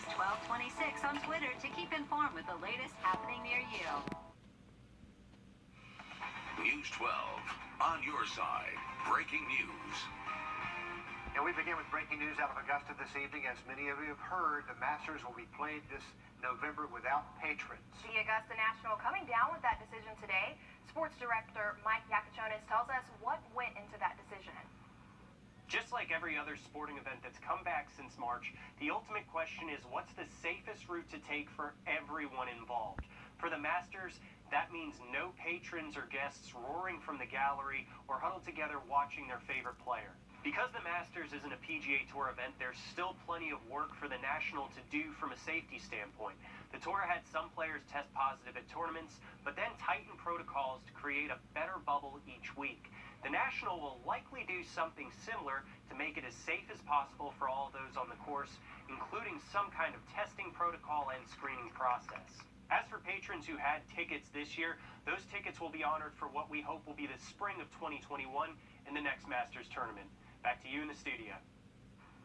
News 1226 on Twitter to keep informed with the latest happening near you. News 12 on your side. Breaking news. And we begin with breaking news out of Augusta this evening. As many of you have heard, the Masters will be played this November without patrons. The Augusta National coming down with that decision today. Sports director Mike Yacachonis tells us what went into that decision. Just like every other sporting event that's come back since March, the ultimate question is what's the safest route to take for everyone involved? For the Masters, that means no patrons or guests roaring from the gallery or huddled together watching their favorite player. Because the Masters isn't a PGA Tour event, there's still plenty of work for the National to do from a safety standpoint. The Tour had some players test positive at tournaments, but then tightened protocols to create a better bubble each week. The National will likely do something similar to make it as safe as possible for all those on the course, including some kind of testing protocol and screening process. As for patrons who had tickets this year, those tickets will be honored for what we hope will be the spring of 2021 in the next Masters tournament. Back to you in the studio.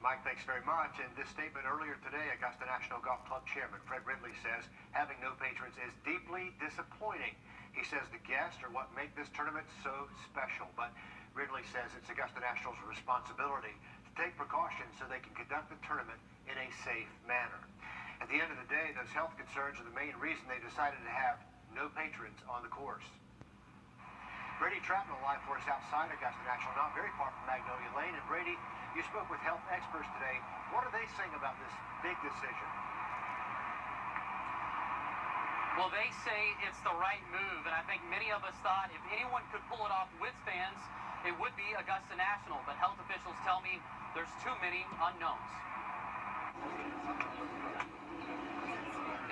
Mike, thanks very much. In this statement earlier today, Augusta National Golf Club Chairman Fred Ridley says having no patrons is deeply disappointing. He says the guests are what make this tournament so special. But Ridley says it's Augusta National's responsibility to take precautions so they can conduct the tournament in a safe manner. At the end of the day, those health concerns are the main reason they decided to have no patrons on the course. Brady Trapman live for us outside Augusta National, not very far from Magnolia Lane. And Brady, you spoke with health experts today. What are they saying about this big decision? Well, they say it's the right move, and I think many of us thought if anyone could pull it off with fans, it would be Augusta National. But health officials tell me there's too many unknowns.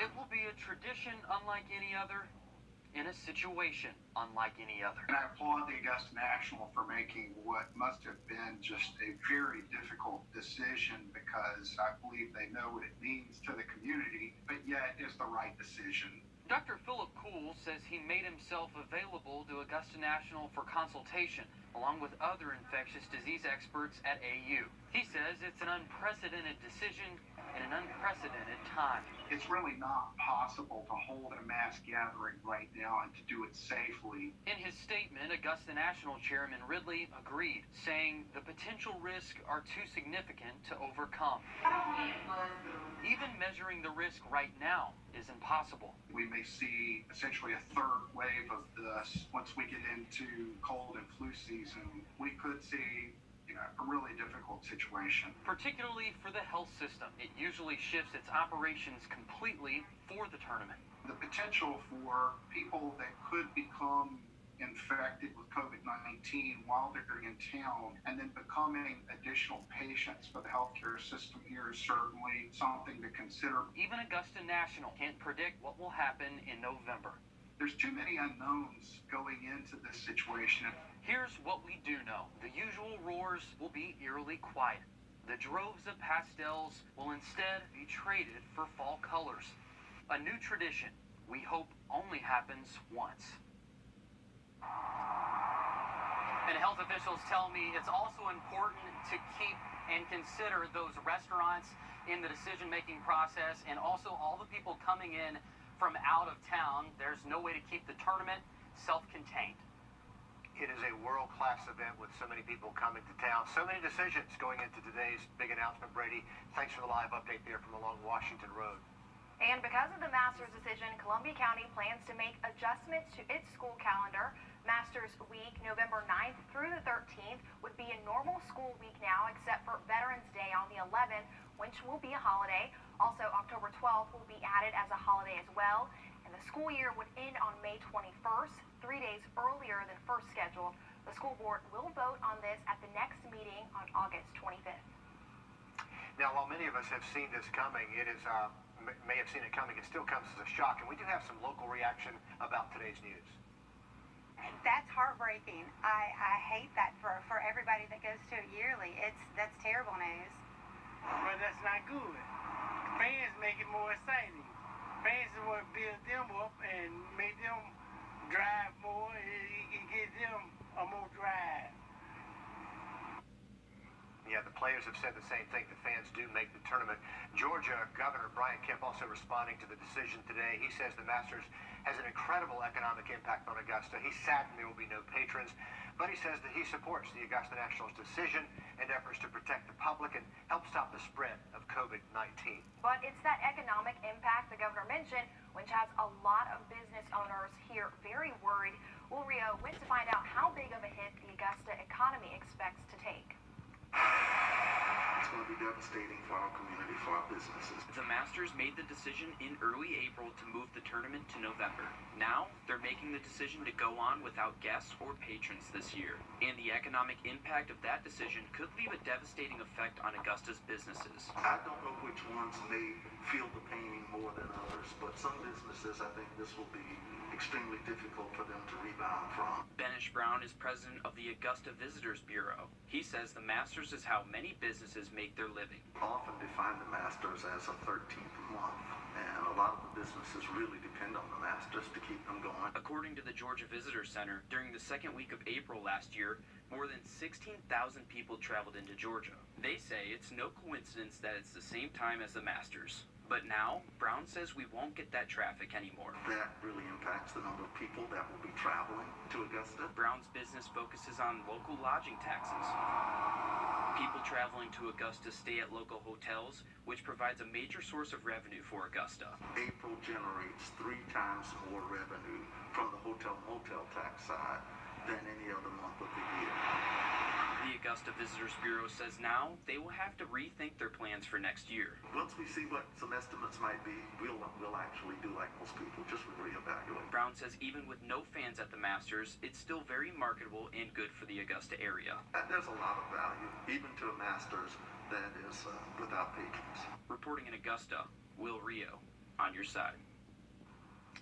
It will be a tradition unlike any other, in a situation unlike any other. And I applaud the Augusta National for making what must have been just a very difficult decision, because I believe they know what it means to the community, but yet it's the right decision. Dr. Philip Kuhl says he made himself available to Augusta National for consultation, along with other infectious disease experts at AU. He says it's an unprecedented decision in an unprecedented time. It's really not possible to hold a mass gathering right now and to do it safely. In his statement, Augusta National Chairman Ridley agreed, saying the potential risks are too significant to overcome. Even measuring the risk right now is impossible. We may see essentially a third wave of this once we get into cold and flu season. We could see a really difficult situation. Particularly for the health system. It usually shifts its operations completely for the tournament. The potential for people that could become infected with COVID-19 while they're in town and then becoming additional patients for the healthcare system here is certainly something to consider. Even Augusta National can't predict what will happen in November. There's too many unknowns going into this situation. Here's what we do know. The usual roars will be eerily quiet. The droves of pastels will instead be traded for fall colors. A new tradition we hope only happens once. And health officials tell me it's also important to keep and consider those restaurants in the decision-making process, and also all the people coming in from out of town. There's no way to keep the tournament self-contained. It is a world-class event with so many people coming to town. So many decisions going into today's big announcement. Brady, thanks for the live update there from along Washington Road. And because of the Masters decision, Columbia County plans to make adjustments to its school calendar. Masters Week, November 9th through the 13th, would be a normal school week now, except for Veterans Day on the 11th, which will be a holiday. Also, October 12th will be added as a holiday as well. And the school year would end on May 21st, 3 days earlier than first scheduled. The school board will vote on this at the next meeting on August 25th. Now, while many of us have seen this coming, may have seen it coming, it still comes as a shock. And we do have some local reaction about today's news. That's heartbreaking. I hate that for everybody that goes to it yearly. That's terrible news. But that's not good. Fans make it more exciting. Fans is what build them up and make them drive more. It gives them a more drive. Yeah, the players have said the same thing. The fans do make the tournament Georgia Governor Brian Kemp also responding to the decision today. He says the Masters has an incredible economic impact on Augusta. He's saddened there will be no patrons, but he says that he supports the Augusta Nationals decision and efforts to protect the public and help stop the spread of COVID-19. But it's that economic impact the governor mentioned, which has a lot of business owners here very worried. Wrdw went to find out how big of a hit the Augusta economy expects to take. It's going to be devastating for our community, for our businesses. The Masters made the decision in early April to move the tournament to November. Now, they're making the decision to go on without guests or patrons this year. And the economic impact of that decision could leave a devastating effect on Augusta's businesses. I don't know which ones may feel the pain more than others, but some businesses, I think this will be extremely difficult for them to rebound from. Benish Brown is president of the Augusta Visitors Bureau. He says the Masters is how many businesses make their living. Often define the Masters as a 13th month, and a lot of the businesses really depend on the Masters to keep them going. According to the Georgia Visitor Center, during the second week of April last year, more than 16,000 people traveled into Georgia. They say it's no coincidence that it's the same time as the Masters. But now, Brown says we won't get that traffic anymore. That really impacts the number of people that will be traveling to Augusta. Brown's business focuses on local lodging taxes. People traveling to Augusta stay at local hotels, which provides a major source of revenue for Augusta. April generates 3 times more revenue from the hotel-motel tax side than any other month of the year. The Augusta Visitors Bureau says now they will have to rethink their plans for next year. Once we see what some estimates might be, we'll actually do like most people, just reevaluate. Brown says even with no fans at the Masters, it's still very marketable and good for the Augusta area. There's a lot of value, even to a Masters that is without patrons. Reporting in Augusta, Wrdw, on your side.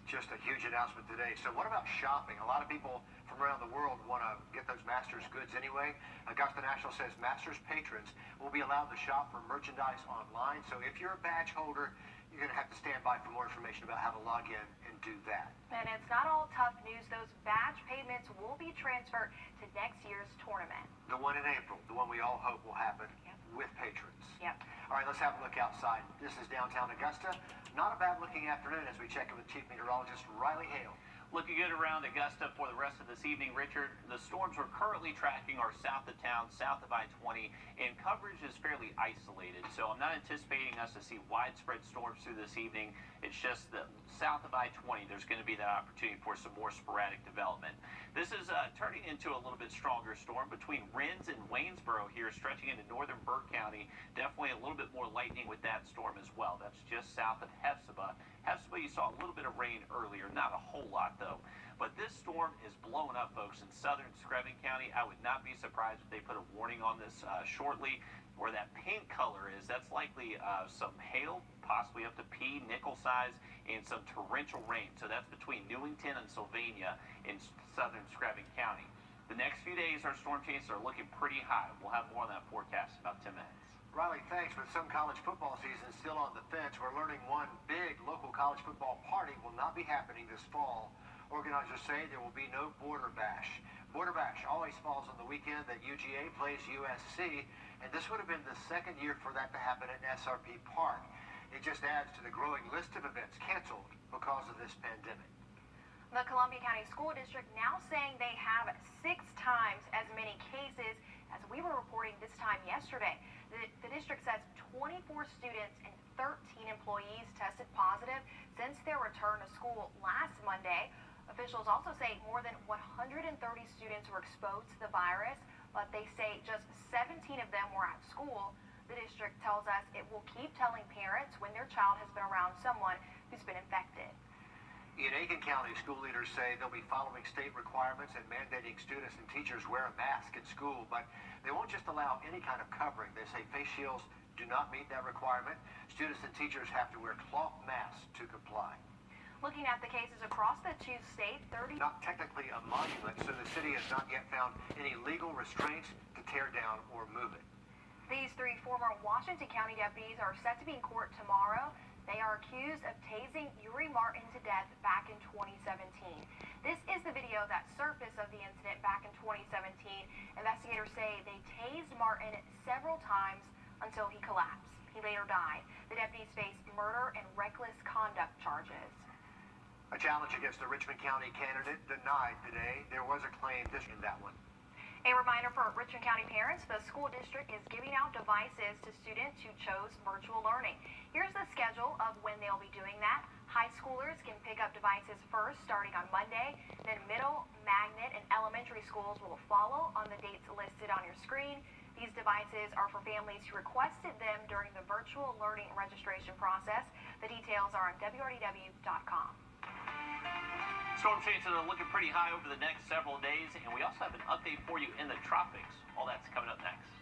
Just a huge announcement today. So what about shopping? A lot of people from around the world want to get those Masters goods anyway. Augusta National says Masters patrons will be allowed to shop for merchandise online. So if you're a badge holder, you're going to have to stand by for more information about how to log in and do that. And it's not all tough news. Those badge payments will be transferred to next year's tournament. The one in April, the one we all hope will happen with patrons. Yep. All right, let's have a look outside. This is downtown Augusta. Not a bad looking afternoon as we check in with Chief Meteorologist Riley Hale. Looking good around Augusta for the rest of this evening, Richard. The storms we're currently tracking are south of town, south of I-20, and coverage is fairly isolated. So I'm not anticipating us to see widespread storms through this evening. It's just that south of I-20, there's going to be that opportunity for some more sporadic development. This is turning into a little bit stronger storm between Rennes and Waynesboro here, stretching into northern Burke County. Definitely a little bit more lightning with that storm as well. That's just south of Hephzibah. Hephzibah, you saw a little bit of rain earlier, not a whole lot though. But this storm is blowing up, folks, in southern Screven County. I would not be surprised if they put a warning on this shortly. Where that pink color is, that's likely some hail, possibly up to pea, nickel size, and some torrential rain. So that's between Newington and Sylvania in southern Screven County. The next few days, our storm chances are looking pretty high. We'll have more on that forecast in about 10 minutes. Riley, thanks. With some college football season still on the fence, we're learning one big local college football party will not be happening this fall. Organizers say there will be no Border Bash. Border Bash always falls on the weekend that UGA plays USC, and this would have been the second year for that to happen at SRP Park. It just adds to the growing list of events canceled because of this pandemic. The Columbia County School District now saying they have 6 times as many cases as we were reporting this time yesterday. The district says 24 students and 13 employees tested positive since their return to school last Monday. Officials also say more than 130 students were exposed to the virus, but they say just 17 of them were at school. The district tells us it will keep telling parents when their child has been around someone who's been infected. In Aiken County, school leaders say they'll be following state requirements and mandating students and teachers wear a mask at school, but they won't just allow any kind of covering. They say face shields do not meet that requirement. Students and teachers have to wear cloth masks to comply. Looking at the cases across the 2 states, 30... Not technically a monument, so the city has not yet found any legal restraints to tear down or move it. These 3 former Washington County deputies are set to be in court tomorrow. They are accused of tasing Uri Martin to death back in 2017. This is the video that surfaced of the incident back in 2017. Investigators say they tased Martin several times until he collapsed. He later died. The deputies face murder and reckless conduct charges. A challenge against the Richmond County candidate denied today. There was a claim in that one. A reminder for Richmond County parents, the school district is giving out devices to students who chose virtual learning. Here's the schedule of when they'll be doing that. High schoolers can pick up devices first, starting on Monday. Then middle, magnet, and elementary schools will follow on the dates listed on your screen. These devices are for families who requested them during the virtual learning registration process. The details are on Wrdw.com. Storm chances are looking pretty high over the next several days, and we also have an update for you in the tropics. All that's coming up next.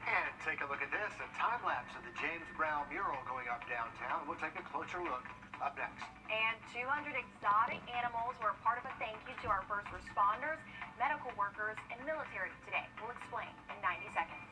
And take a look at this, a time lapse of the James Brown mural going up downtown. We'll take a closer look up next. And 200 exotic animals were part of a thank you to our first responders, medical workers, and military today. We'll explain in 90 seconds.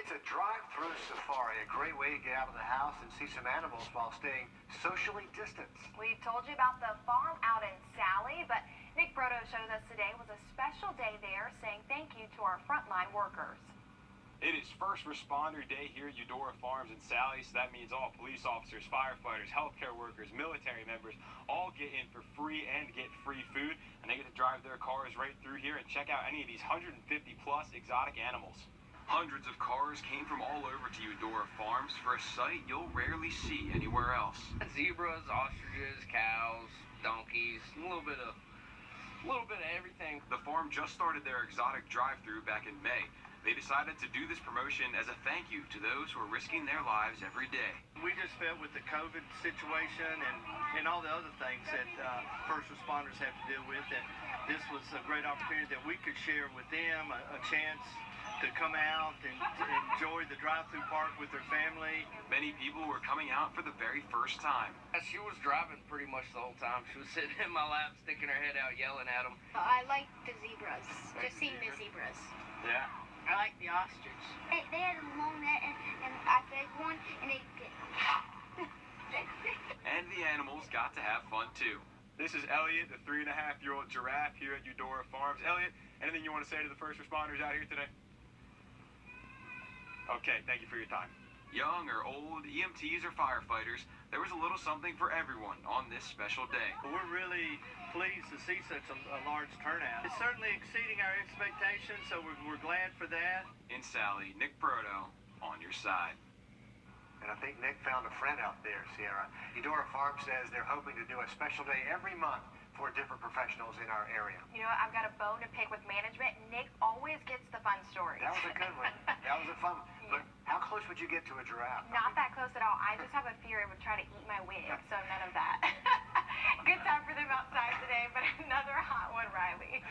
It's a drive-through safari, a great way to get out of the house and see some animals while staying socially distanced. We've told you about the farm out in Sally, but Nick Wrdw shows us today was a special day there, saying thank you to our frontline workers. It is First Responder Day here at Eudora Farms in Sally, so that means all police officers, firefighters, healthcare workers, military members all get in for free and get free food, and they get to drive their cars right through here and check out any of these 150-plus exotic animals. Hundreds of cars came from all over to Eudora Farms for a sight you'll rarely see anywhere else. Zebras, ostriches, cows, donkeys, a little bit of everything. The farm just started their exotic drive-through back in May. They decided to do this promotion as a thank you to those who are risking their lives every day. We just felt with the COVID situation and all the other things that first responders have to deal with, that this was a great opportunity that we could share with them, a chance to come out and to enjoy the drive-through park with their family. Many people were coming out for the very first time. She was driving pretty much the whole time. She was sitting in my lap, sticking her head out, yelling at them. I like the zebras, just seeing the zebras. Yeah. I like the ostrich. They had a long net, and I fed one, and they And the animals got to have fun too. This is Elliot, the 3.5-year-old giraffe here at Eudora Farms. Elliot, anything you want to say to the first responders out here today? Okay, thank you for your time. Young or old, EMTs or firefighters, there was a little something for everyone on this special day. We're really pleased to see such a large turnout. It's certainly exceeding our expectations, so we're glad for that. In Sally, Nick Wrdw, on your side. And I think Nick found a friend out there, Sierra. Eudora Farm says they're hoping to do a special day every month for different professionals in our area. You know, I've got a bone to pick with management. Nick always gets the fun stories. That was a good one. That was a fun one. But how close would you get to a giraffe? Not that close at all. I just have a fear it would try to eat my wig, so none of that. Good time for them outside today, but another hot one, Riley.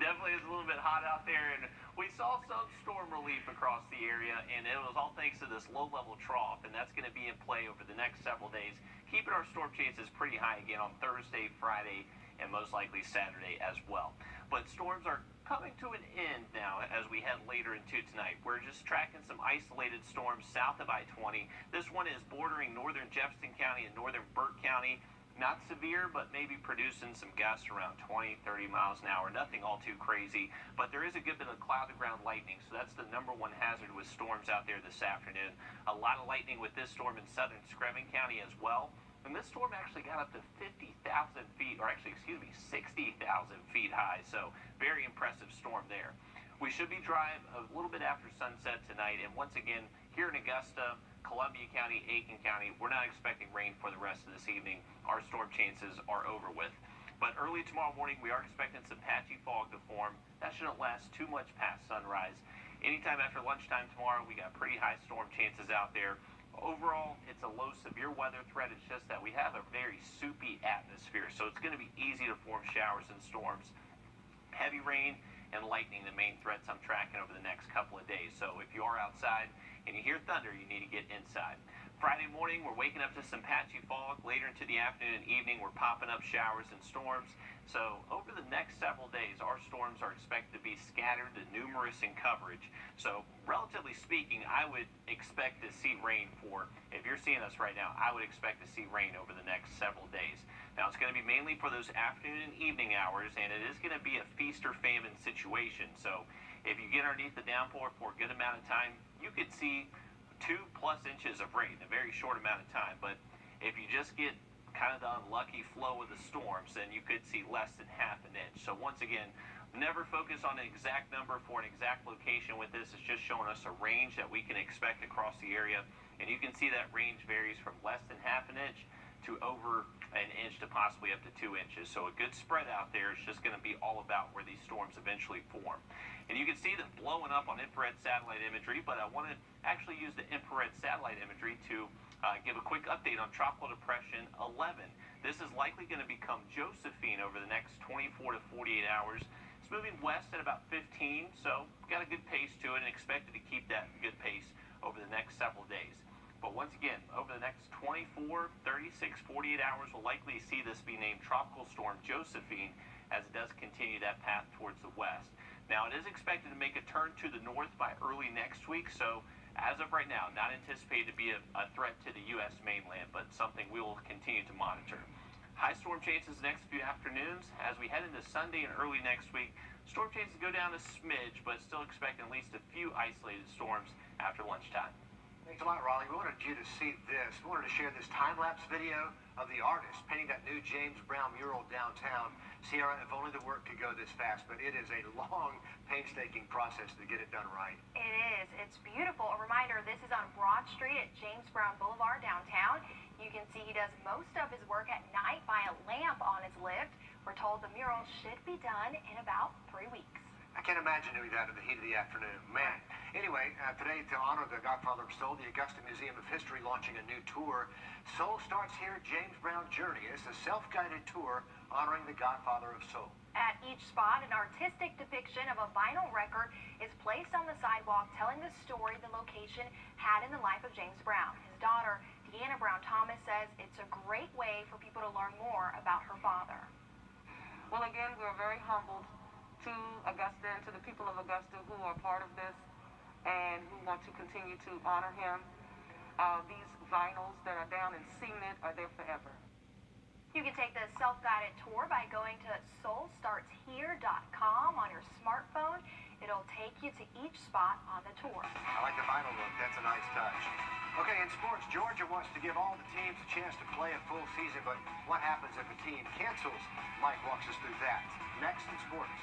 Definitely is a little bit hot out there, and we saw some storm relief across the area, and it was all thanks to this low-level trough, and that's going to be in play over the next several days, keeping our storm chances pretty high again on Thursday, Friday, and most likely Saturday as well. But storms are coming to an end now as we head later into tonight. We're just tracking some isolated storms south of I-20. This one is bordering northern Jefferson County and northern Burt County. Not severe, but maybe producing some gusts around 20, 30 miles an hour. Nothing all too crazy, but there is a good bit of cloud-to-ground lightning, so that's the #1 hazard with storms out there this afternoon. A lot of lightning with this storm in southern Screven County as well. And this storm actually got up to 50,000 feet, or actually, 60,000 feet high, so very impressive storm there. We should be dry a little bit after sunset tonight, and once again, here in Augusta, Columbia County, Aiken County, we're not expecting rain for the rest of this evening. Our storm chances are over with. But early tomorrow morning, we are expecting some patchy fog to form. That shouldn't last too much past sunrise. Anytime after lunchtime tomorrow, we got pretty high storm chances out there. Overall, it's a low severe weather threat. It's just that we have a very soupy atmosphere, so it's going to be easy to form showers and storms. Heavy rain and lightning, the main threats I'm tracking over the next couple of days. So if you are outside and you hear thunder, you need to get inside. Friday morning, we're waking up to some patchy fog. Later into the afternoon and evening, we're popping up showers and storms. So over the next several days, our storms are expected to be scattered and numerous in coverage. So relatively speaking, I would expect to see rain if you're seeing us right now, I would expect to see rain over the next several days. Now, it's going to be mainly for those afternoon and evening hours, and it is going to be a feast or famine situation. So If you get underneath the downpour for a good amount of time, you could see 2+ inches of rain in a very short amount of time. But if you just get kind of the unlucky flow of the storms, then you could see less than ½ an inch. So once again, never focus on an exact number for an exact location with this. It's just showing us a range that we can expect across the area. And you can see that range varies from less than ½ an inch to over an inch to possibly up to 2 inches. So a good spread out there is just going to be all about where these storms eventually form. And you can see them blowing up on infrared satellite imagery, but I want to actually use the infrared satellite imagery to give a quick update on Tropical Depression 11. This is likely going to become Josephine over the next 24 to 48 hours. It's moving west at about 15, so got a good pace to it and expected to keep that good pace over the next several days. But once again, over the next 24, 36, 48 hours, we'll likely see this be named Tropical Storm Josephine as it does continue that path towards the west. Now, it is expected to make a turn to the north by early next week, so as of right now, not anticipated to be a threat to the U.S. mainland, but something we will continue to monitor. High storm chances next few afternoons. As we head into Sunday and early next week, storm chances go down a smidge, but still expecting at least a few isolated storms after lunchtime. Thanks a lot, Raleigh. We wanted you to see this. We wanted to share this time-lapse video of the artist painting that new James Brown mural downtown. Sierra, if only the work could go this fast, but it is a long, painstaking process to get it done right. It is. It's beautiful. A reminder, this is on Broad Street at James Brown Boulevard downtown. You can see he does most of his work at night by a lamp on his lift. We're told the mural should be done in about 3 weeks. I can't imagine doing that in the heat of the afternoon. Man. Anyway, today, to honor the Godfather of Soul, the Augusta Museum of History launching a new tour. Soul Starts Here, James Brown Journey. It's a self-guided tour honoring the Godfather of Soul. At each spot, an artistic depiction of a vinyl record is placed on the sidewalk telling the story the location had in the life of James Brown. His daughter, Deanna Brown Thomas, says it's a great way for people to learn more about her father. Well, again, we're very humbled to Augusta and to the people of Augusta who are part of this and who want to continue to honor him. These vinyls that are down in cement are there forever. You can take the self-guided tour by going to soulstartshere.com on your smartphone. It'll take you to each spot on the tour. I like the vinyl look. That's a nice touch. Okay, in sports, Georgia wants to give all the teams a chance to play a full season, but what happens if a team cancels? Mike walks us through that next in sports.